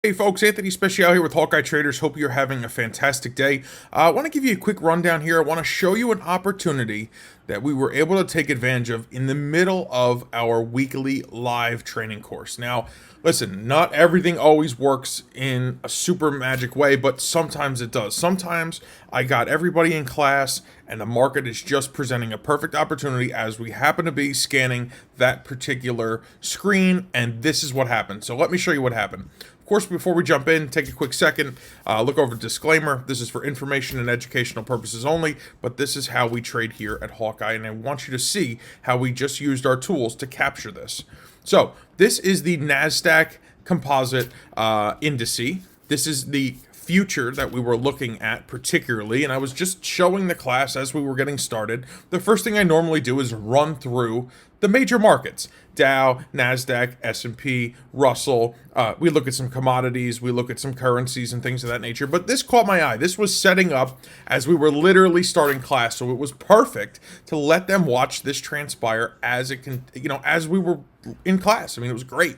Hey folks, Anthony Speciale here with Hawkeye Traders. Hope you're having a fantastic day. I want to give you a quick rundown here. I want to show you an opportunity that we were able to take advantage of in the middle of our weekly live training course. Now, listen, not everything always works in a super magic way, but sometimes it does. Sometimes I got everybody in class and the market is just presenting a perfect opportunity as we happen to be scanning that particular screen, and this is what happened. So let me show you what happened. Of course, before we jump in, take a quick second, look over the disclaimer. This is for information and educational purposes only, but this is how we trade here at Hawkeye, and I want you to see how we just used our tools to capture this. So this is the NASDAQ composite indice. This is the future that we were looking at particularly, and I was just showing the class as we were getting started. The first thing I normally do is run through the major markets: Dow, NASDAQ, S&P, Russell. We look at some commodities, we look at some currencies and things of that nature. But this caught my eye. This was setting up as we were literally starting class, so it was perfect to let them watch this transpire as it can, as we were in class. I mean, it was great.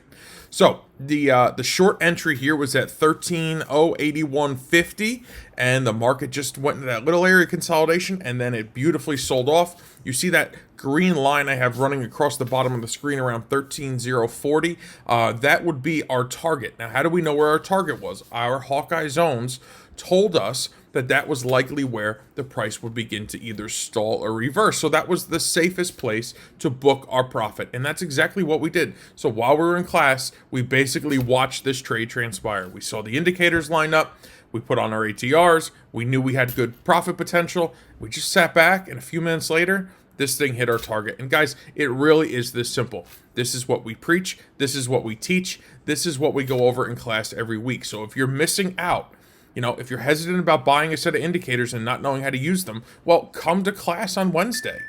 So the short entry here was at 13,081.50, and the market just went into that little area consolidation, and then it beautifully sold off. You see that green line I have running across the bottom of the screen around 13,040. That would be our target. Now, how do we know where our target was? Our Hawkeye zones told us that that was likely where the price would begin to either stall or reverse. So that was the safest place to book our profit. And that's exactly what we did. So while we were in class, we basically watched this trade transpire. We saw the indicators line up. We put on our ATRs. We knew we had good profit potential. We just sat back, and a few minutes later, this thing hit our target. And guys, it really is this simple. This is what we preach. This is what we teach. This is what we go over in class every week. So if you're missing out, if you're hesitant about buying a set of indicators and not knowing how to use them, well, come to class on Wednesday.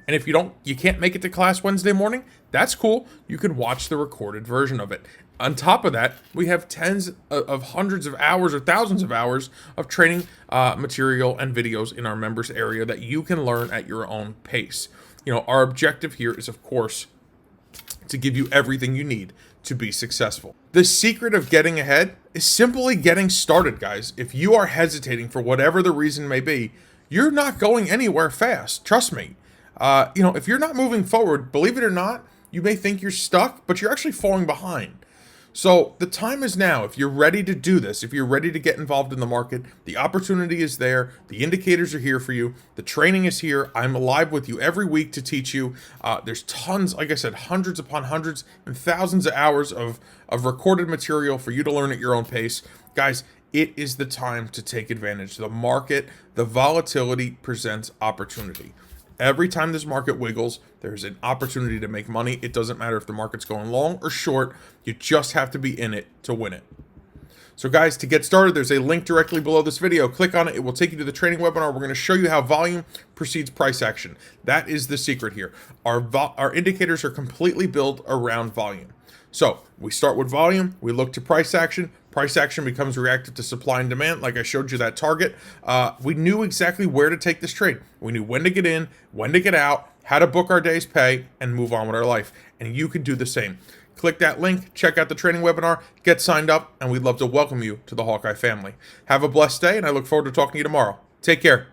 And if you can't make it to class Wednesday morning, that's cool. You can watch the recorded version of it. On top of that, we have tens of hundreds of hours or thousands of hours of training material and videos in our members area that you can learn at your own pace. Our objective here is, of course, to give you everything you need to be successful. The secret of getting ahead is simply getting started, guys. If you are hesitating for whatever the reason may be, you're not going anywhere fast. Trust me. If you're not moving forward, believe it or not, you may think you're stuck, but you're actually falling behind. So the time is now. If you're ready to do this, if you're ready to get involved in the market, the opportunity is there. The indicators are here for you. The training is here. I'm live with you every week to teach you. There's tons, like I said, hundreds upon hundreds and thousands of hours of recorded material for you to learn at your own pace. Guys, it is the time to take advantage. The market, the volatility presents opportunity. Every time this market wiggles, there's an opportunity to make money. It doesn't matter if the market's going long or short. You just have to be in it to win it. So guys, to get started, there's a link directly below this video. Click on it. It will take you to the training webinar. We're going to show you how volume precedes price action. That is the secret here. Our indicators are completely built around volume. So we start with volume. We look to price action. Price action becomes reactive to supply and demand. Like I showed you that target. We knew exactly where to take this trade. We knew when to get in, when to get out, how to book our day's pay, and move on with our life. And you can do the same. Click that link, check out the training webinar, get signed up, and we'd love to welcome you to the Hawkeye family. Have a blessed day, and I look forward to talking to you tomorrow. Take care.